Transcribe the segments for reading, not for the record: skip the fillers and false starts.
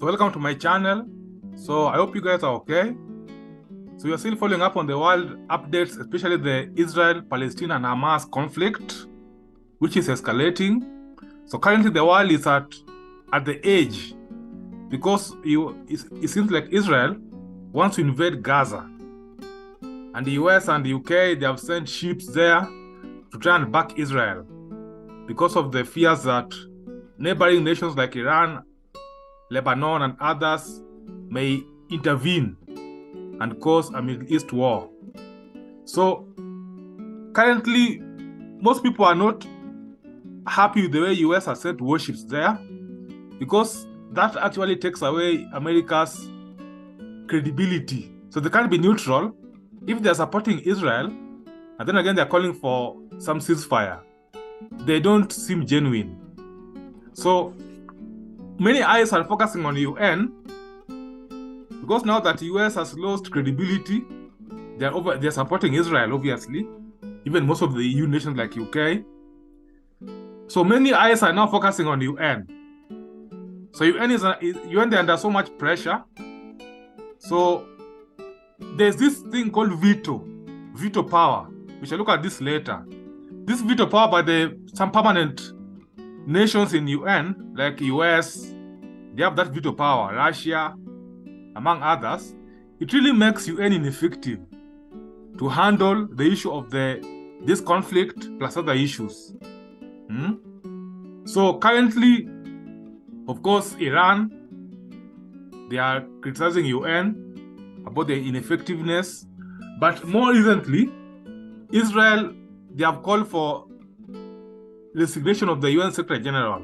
So welcome to my channel. So I hope you guys are okay. So you're still following up on the world updates, especially the Israel, Palestine and Hamas conflict, which is escalating. So currently the world is at the edge because it seems like Israel wants to invade Gaza. And the US and the UK, they have sent ships there to try and back Israel because of the fears that neighboring nations like Iran, Lebanon and others may intervene and cause a Middle East war. So currently, most people are not happy with the way US has sent warships there because that actually takes away America's credibility. So they can't be neutral if they're supporting Israel, and then again they're calling for some ceasefire. They don't seem genuine. So many eyes are focusing on the UN because now that the US has lost credibility, they're supporting Israel, obviously, even most of the EU nations like UK. So many eyes are now focusing on the UN. So UN, they're under so much pressure. So there's this thing called veto power. We shall look at this later. This veto power by some permanent nations in UN, like US, they have that veto power, Russia, among others. It really makes UN ineffective to handle the issue of this conflict plus other issues. So currently, of course, Iran, they are criticizing UN about the ineffectiveness. But more recently, Israel, they have called for resignation of the UN Secretary General.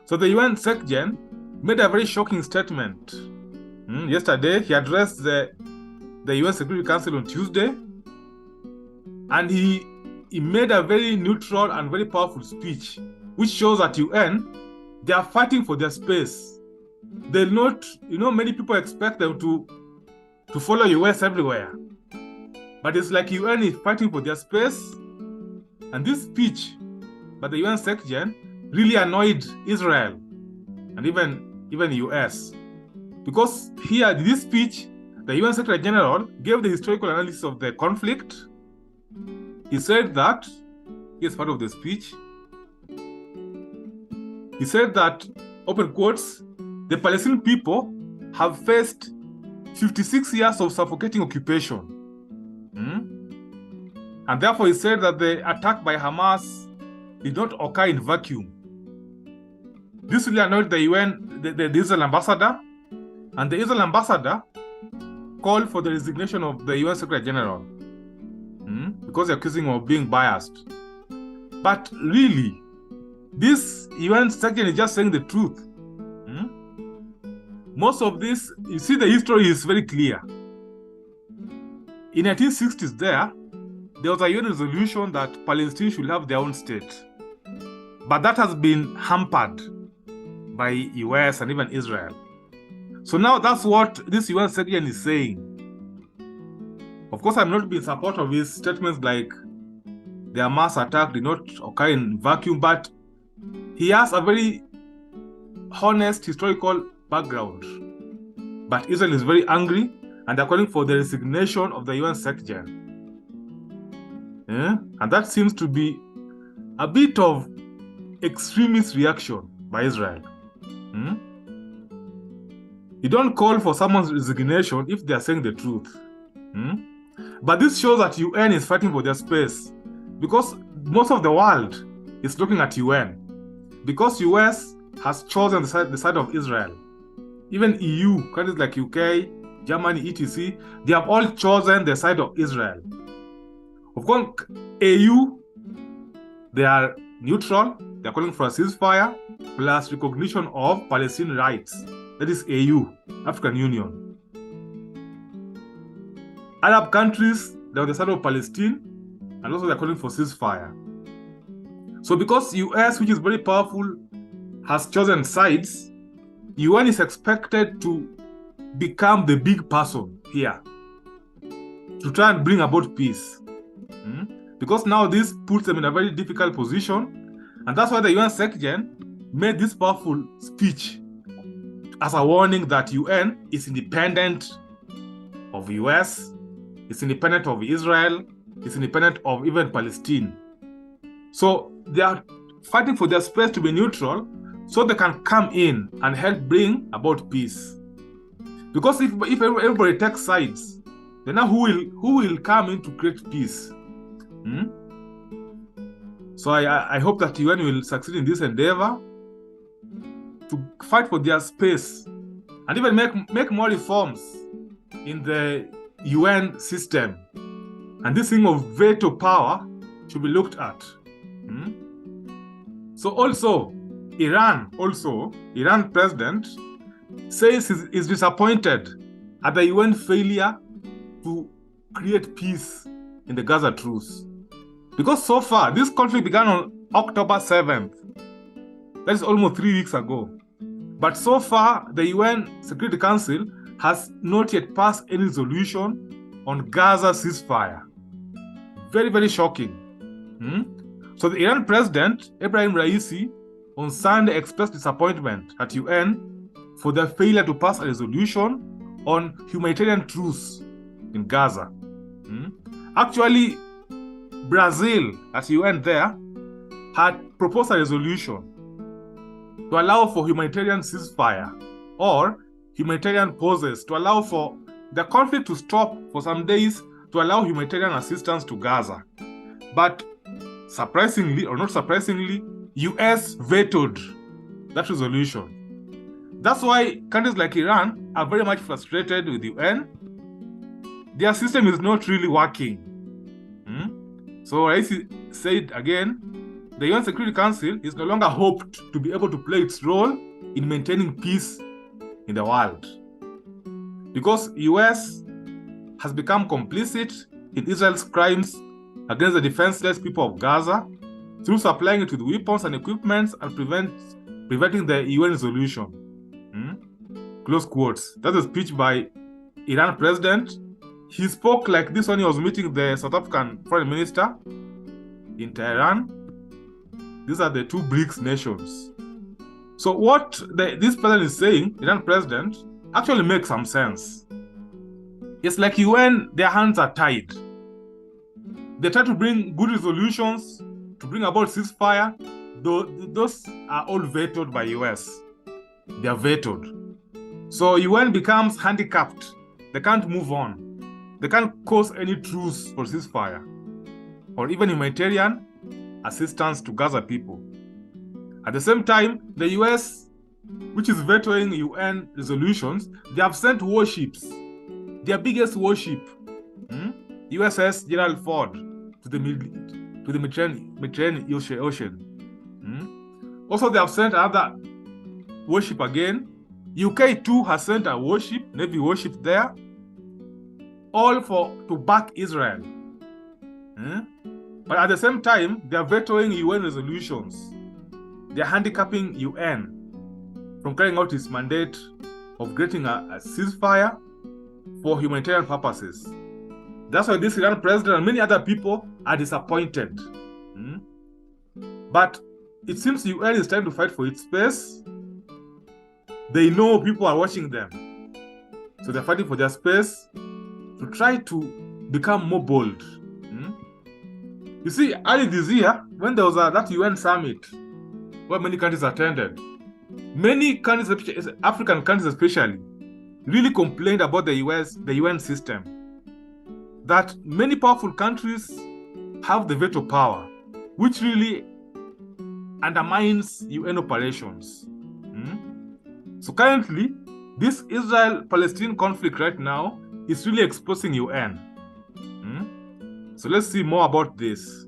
So the UN Secretary made a very shocking statement. Yesterday, he addressed the UN Security Council on Tuesday, and he made a very neutral and very powerful speech, which shows that UN, they are fighting for their space. They're not, many people expect them to follow US everywhere. But it's like UN is fighting for their space. And this speech by the UN Secretary really annoyed Israel and even US. Because here, this speech, the UN Secretary General gave the historical analysis of the conflict. He said that, here's part of the speech. He said that, open quotes, the Palestinian people have faced 56 years of suffocating occupation. And therefore, he said that the attack by Hamas did not occur in vacuum. This really annoyed the UN, the Israel ambassador, and the Israel ambassador called for the resignation of the UN Secretary General because they're accusing him of being biased. But really, this UN Secretary is just saying the truth. Most of this, you see, the history is very clear. In 1960s there was a UN resolution that Palestine should have their own state. But that has been hampered by US and even Israel. So now that's what this UN Secretary is saying. Of course, I'm not in support of his statements like the Hamas attack did not occur in vacuum, but he has a very honest historical background. But Israel is very angry and they're calling for the resignation of the UN Secretary. And that seems to be a bit of extremist reaction by Israel. You don't call for someone's resignation if they are saying the truth. But this shows that UN is fighting for their space because most of the world is looking at UN because US has chosen the side of Israel. Even EU, countries like UK, Germany, etc., they have all chosen the side of Israel. Of course, AU, they are neutral. They are calling for a ceasefire plus recognition of Palestinian rights. That is AU, African Union. Arab countries, they're on the side of Palestine, and also they're calling for ceasefire. So because US, which is very powerful, has chosen sides, UN is expected to become the big person here to try and bring about peace. Because now this puts them in a very difficult position, and that's why the UN Secretary made this powerful speech as a warning that UN is independent of US, it's independent of Israel, it's independent of even Palestine. So they are fighting for their space to be neutral so they can come in and help bring about peace. Because if everybody takes sides, then now who will come in to create peace? So I hope that UN will succeed in this endeavor to fight for their space and even make more reforms in the UN system. And this thing of veto power should be looked at. So also, Iran president says is disappointed at the UN failure to create peace in the Gaza truce. Because so far, this conflict began on October 7th. That is almost 3 weeks ago. But so far, the UN Security Council has not yet passed any resolution on Gaza ceasefire. Very, very shocking. So the Iran president, Ebrahim Raisi, on Sunday expressed disappointment at UN for their failure to pass a resolution on humanitarian truce in Gaza. Actually, Brazil, at UN there, had proposed a resolution to allow for humanitarian ceasefire or humanitarian pauses to allow for the conflict to stop for some days to allow humanitarian assistance to Gaza. But surprisingly or not surprisingly, US vetoed that resolution. That's why countries like Iran are very much frustrated with the UN. Their system is not really working. So Raisi said again, the UN Security Council is no longer hoped to be able to play its role in maintaining peace in the world. Because US has become complicit in Israel's crimes against the defenseless people of Gaza through supplying it with weapons and equipment and preventing the UN resolution. Close quotes. That's a speech by Iran president. He spoke like this when he was meeting the South African foreign minister in Tehran. These are the two BRICS nations. So what this president is saying, Iran president, actually makes some sense. It's like UN, their hands are tied. They try to bring good resolutions to bring about ceasefire. Those are all vetoed by US. They are vetoed. So UN becomes handicapped. They can't move on. They can't cause any truce for ceasefire or even humanitarian assistance to Gaza people. At the same time, the US, which is vetoing UN resolutions, they have sent warships, their biggest warship, USS Gerald Ford, to the Mediterranean Ocean. Also, they have sent another warship again. UK too has sent a warship, Navy warship there, all to back Israel. But at the same time, they are vetoing UN resolutions. They are handicapping UN from carrying out its mandate of creating a ceasefire for humanitarian purposes. That's why this Iran president and many other people are disappointed. But it seems UN is trying to fight for its space. They know people are watching them. So they're fighting for their space to try to become more bold. You see, early this year, when there was that UN summit where many countries attended, many countries, African countries especially, really complained about the UN system. That many powerful countries have the veto power, which really undermines UN operations. So currently, this Israel-Palestine conflict right now is really exposing UN. So let's see more about this.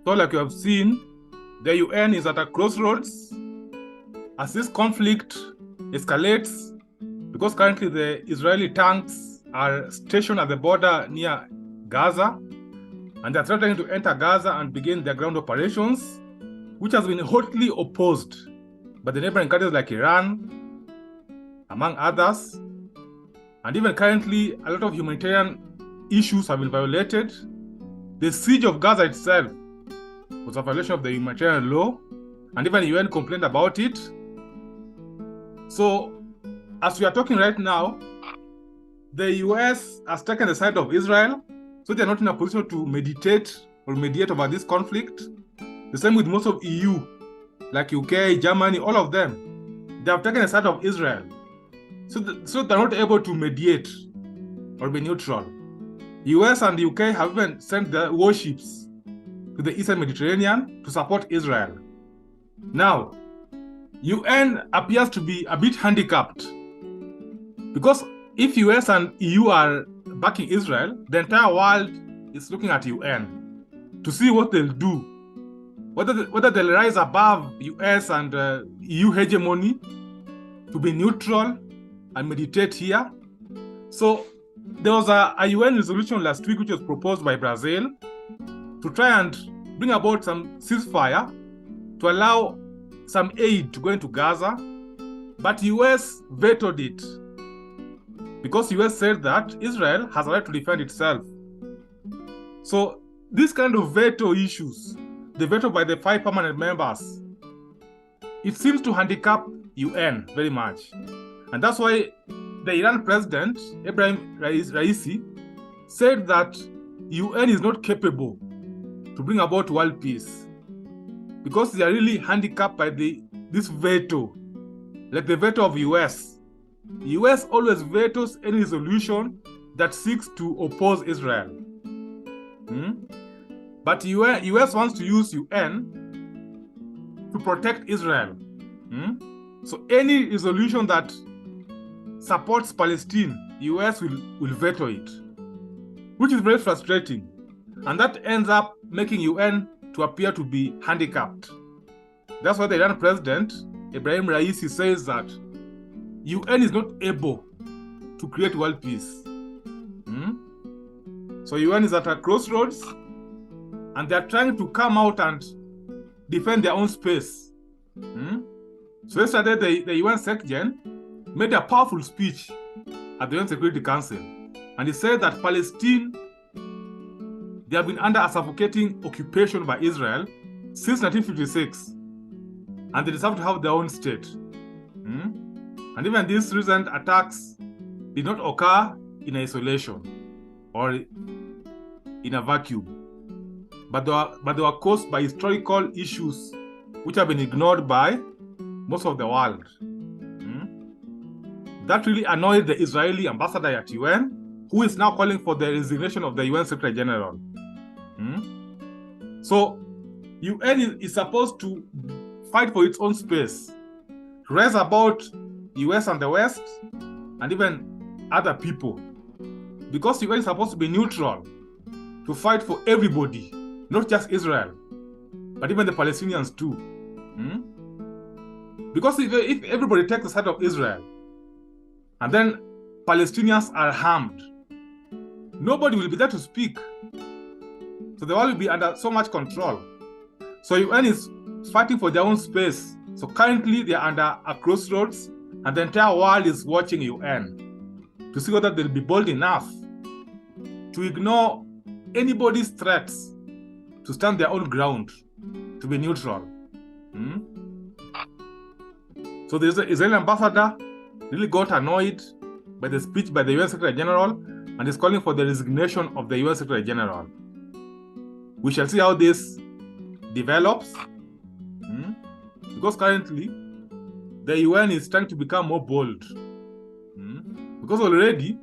So like you have seen, the UN is at a crossroads as this conflict escalates, because currently the Israeli tanks are stationed at the border near Gaza, and they're threatening to enter Gaza and begin their ground operations, which has been hotly opposed by the neighboring countries like Iran, among others. And even currently, a lot of humanitarian issues have been violated. The siege of Gaza itself was a violation of the humanitarian law, and even the UN complained about it. So, as we are talking right now, the US has taken the side of Israel, so they're not in a position to mediate or mediate over this conflict. The same with most of EU, like UK, Germany, all of them. They have taken the side of Israel. So they're not able to mediate or be neutral. US and the UK have even sent their warships to the Eastern Mediterranean to support Israel. Now, UN appears to be a bit handicapped, because if US and EU are backing Israel, the entire world is looking at UN to see what they'll do, whether they'll rise above US and EU hegemony to be neutral and meditate here. So there was a UN resolution last week which was proposed by Brazil to try and bring about some ceasefire to allow some aid to go into Gaza, but US vetoed it because US said that Israel has a right to defend itself. So these kind of veto issues, the veto by the 5 permanent members, it seems to handicap UN very much. And that's why the Iran president, Ibrahim Raisi, said that UN is not capable to bring about world peace because they are really handicapped by this veto, like the veto of US. US always vetoes any resolution that seeks to oppose Israel. But US wants to use UN to protect Israel. So any resolution that supports Palestine, US will veto it, which is very frustrating. And that ends up making UN to appear to be handicapped. That's why the Iran president, Ibrahim Raisi, says that UN is not able to create world peace. So UN is at a crossroads, and they're trying to come out and defend their own space. So yesterday, the UN SecGen made a powerful speech at the UN Security Council, and he said that Palestine, they have been under a suffocating occupation by Israel since 1956, and they deserve to have their own state. And even these recent attacks did not occur in isolation or in a vacuum, but they were caused by historical issues which have been ignored by most of the world. That really annoyed the Israeli ambassador at UN, who is now calling for the resignation of the UN Secretary General. So UN is supposed to fight for its own space, to rise about US and the West, and even other people. Because UN is supposed to be neutral, to fight for everybody, not just Israel, but even the Palestinians too. Because if everybody takes the side of Israel, and then Palestinians are harmed, nobody will be there to speak. So the world will be under so much control. So UN is fighting for their own space. So currently they are under a crossroads, and the entire world is watching UN to see whether they'll be bold enough to ignore anybody's threats, to stand their own ground, to be neutral. So the Israeli ambassador really got annoyed by the speech by the UN Secretary General and is calling for the resignation of the UN Secretary General. We shall see how this develops, because currently the UN is trying to become more bold. Because already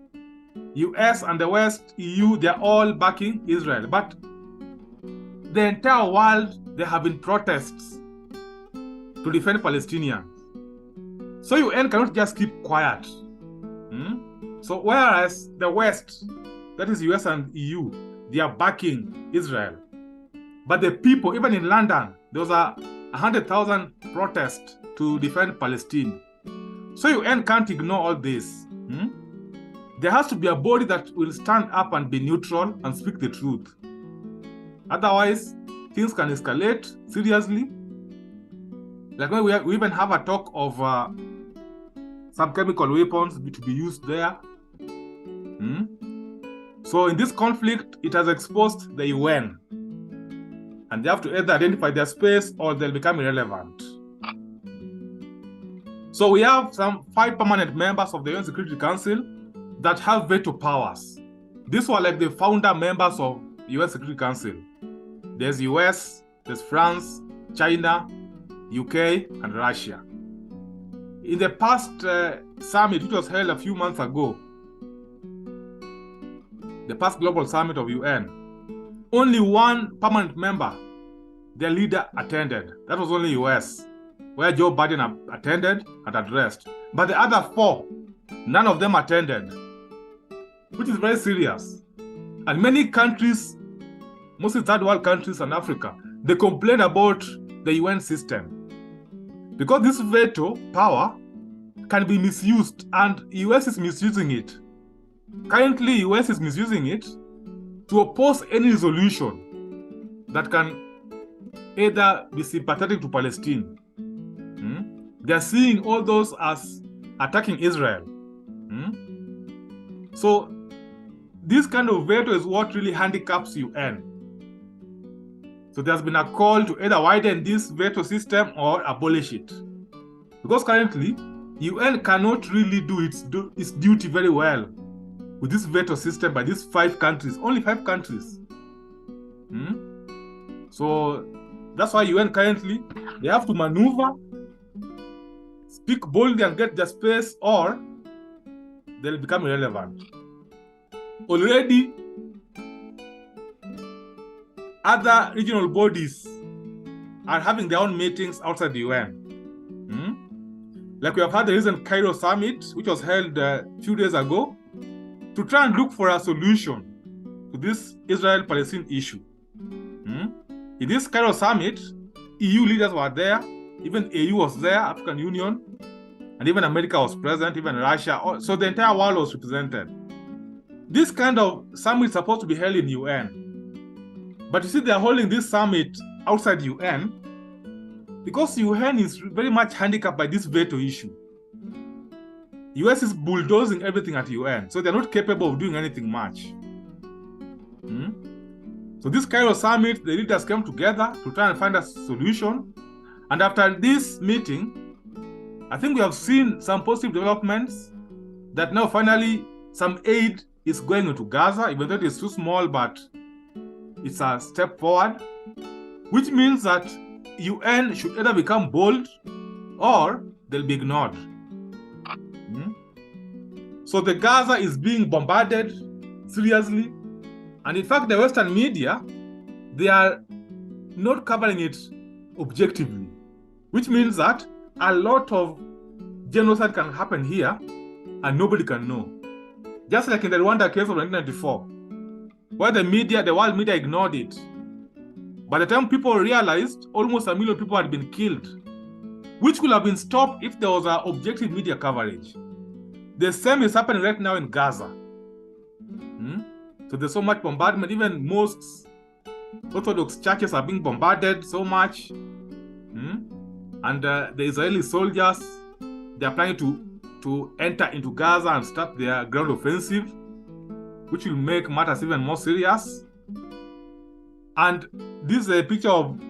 US and the West, EU, they're all backing Israel, but the entire world, there have been protests to defend Palestinians. So UN cannot just keep quiet. So whereas the West, that is US and EU, they are backing Israel, But the people, even in London, there was a 100,000 protest to defend Palestine. So UN can't ignore all this. There has to be a body that will stand up and be neutral and speak the truth. Otherwise, things can escalate seriously. Like when we even have a talk of some chemical weapons to be used there. So in this conflict, it has exposed the UN. And they have to either identify their space or they'll become irrelevant. So we have some 5 permanent members of the UN Security Council that have veto powers. These were like the founder members of UN Security Council. There's US, there's France, China, UK, and Russia. In the past summit, which was held a few months ago, the past global summit of UN, only one permanent member, their leader, attended. That was only US, where Joe Biden attended and addressed. But the other 4, none of them attended, which is very serious. And many countries, mostly third world countries and Africa, they complain about the UN system. Because this veto power can be misused, and US is misusing it. Currently, US is misusing it to oppose any resolution that can either be sympathetic to Palestine. They're seeing all those as attacking Israel. So this kind of veto is what really handicaps UN. So there's been a call to either widen this veto system or abolish it. Because currently, UN cannot really do its duty very well with this veto system by these 5 countries, only 5 countries. So that's why UN currently, they have to maneuver, speak boldly and get their space, or they'll become irrelevant. Already, other regional bodies are having their own meetings outside the UN. Like we have had the recent Cairo summit, which was held a few days ago, to try and look for a solution to this Israel-Palestine issue. In this Cairo summit, EU leaders were there, even AU was there, African Union, and even America was present, even Russia. So the entire world was represented. This kind of summit is supposed to be held in UN. But you see, they're holding this summit outside UN because UN is very much handicapped by this veto issue. US is bulldozing everything at UN, so they're not capable of doing anything much. So this Cairo summit, the leaders came together to try and find a solution. And after this meeting, I think we have seen some positive developments, that now finally some aid is going into Gaza, even though it is too small, but it's a step forward, which means that UN should either become bold or they'll be ignored. So the Gaza is being bombarded seriously. And in fact, the Western media, they are not covering it objectively, which means that a lot of genocide can happen here and nobody can know. Just like in the Rwanda case of 1994, where the world media ignored it. By the time people realized, almost 1 million people had been killed, which could have been stopped if there was an objective media coverage. The same is happening right now in Gaza. So there's so much bombardment, even mosques, Orthodox churches are being bombarded so much. And the Israeli soldiers, they are planning to enter into Gaza and start their ground offensive, which will make matters even more serious. And this is a picture of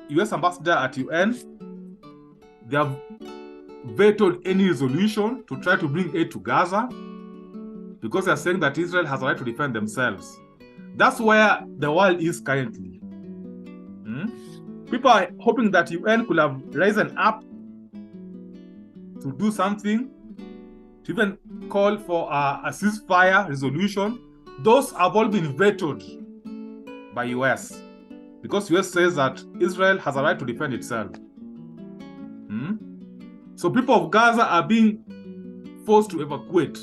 US ambassador at UN. They have vetoed any resolution to try to bring aid to Gaza because they're saying that Israel has a right to defend themselves. That's where the world is currently. People are hoping that UN could have risen up to do something, to even call for a ceasefire resolution. Those have all been vetoed by US because US says that Israel has a right to defend itself. So people of Gaza are being forced to evacuate.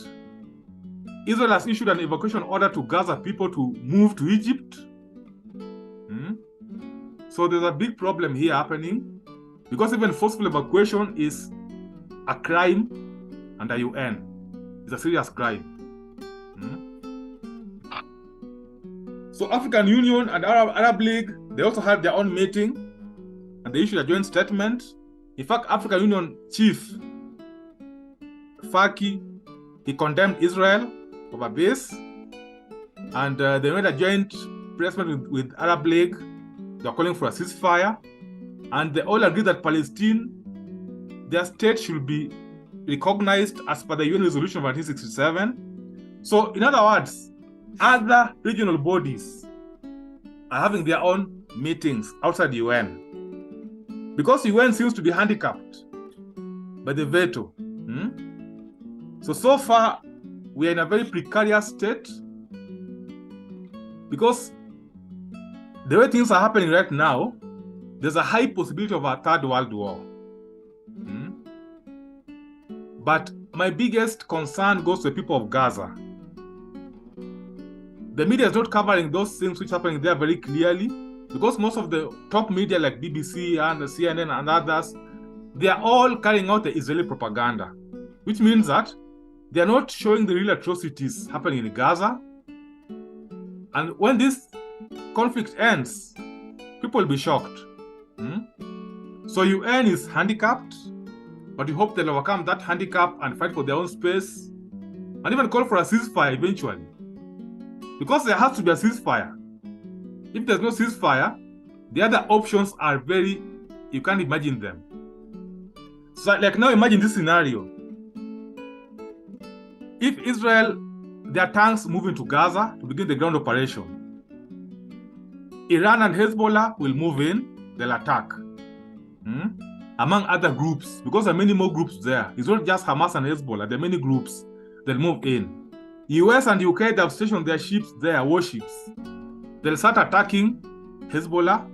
Israel has issued an evacuation order to Gaza people to move to Egypt. So there's a big problem here happening, because even forceful evacuation is a crime under UN. It's a serious crime. So African Union and Arab League, they also had their own meeting, and they issued a joint statement. In fact, African Union chief Faki, he condemned Israel over this, and they made a joint press statement with Arab League. They're calling for a ceasefire, and they all agreed that Palestine, their state, should be recognized as per the UN resolution of 1967. So, in other words, other regional bodies are having their own meetings outside the UN, because UN seems to be handicapped by the veto. So far, we are in a very precarious state, because the way things are happening right now, there's a high possibility of a third world war. But my biggest concern goes to the people of Gaza. The media is not covering those things which are happening there very clearly, because most of the top media like BBC and CNN and others, they are all carrying out the Israeli propaganda, which means that they are not showing the real atrocities happening in Gaza. And when this conflict ends, people will be shocked. So UN is handicapped, but we hope they'll overcome that handicap and fight for their own space, and even call for a ceasefire eventually. Because there has to be a ceasefire. If there's no ceasefire, the other options are very, you can't imagine them. So like now imagine this scenario. If Israel, their tanks move into Gaza to begin the ground operation, Iran and Hezbollah will move in, they'll attack. Among other groups, because there are many more groups there. It's not just Hamas and Hezbollah, there are many groups that move in. US and UK, they have stationed their ships there, warships. They'll start attacking Hezbollah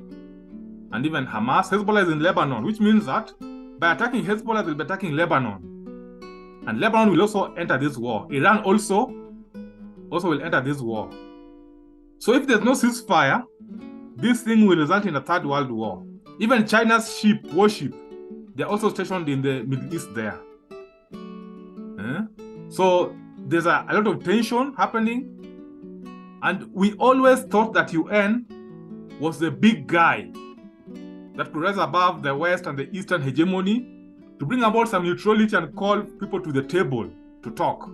and even Hamas. Hezbollah is in Lebanon, which means that by attacking Hezbollah, they'll be attacking Lebanon. And Lebanon will also enter this war. Iran also will enter this war. So if there's no ceasefire, this thing will result in a third world war. Even China's warship, they're also stationed in the Middle East there. So there's a lot of tension happening. And we always thought that UN was the big guy that could rise above the West and the Eastern hegemony to bring about some neutrality and call people to the table to talk.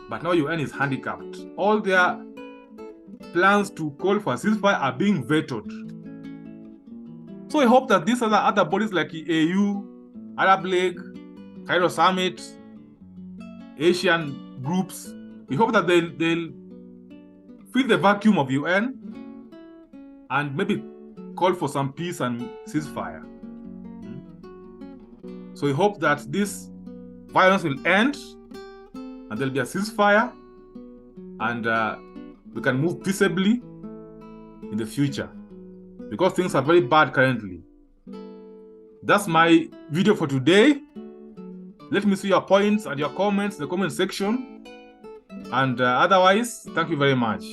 But now UN is handicapped. All their plans to call for a ceasefire are being vetoed. So I hope that these other bodies like the AU, Arab League, Cairo Summit, Asian groups, we hope that they'll fill the vacuum of UN and maybe call for some peace and ceasefire. So we hope that this violence will end and there'll be a ceasefire and we can move peaceably in the future, because things are very bad currently. That's my video for today. Let me see your points and your comments in the comment section. And otherwise, thank you very much.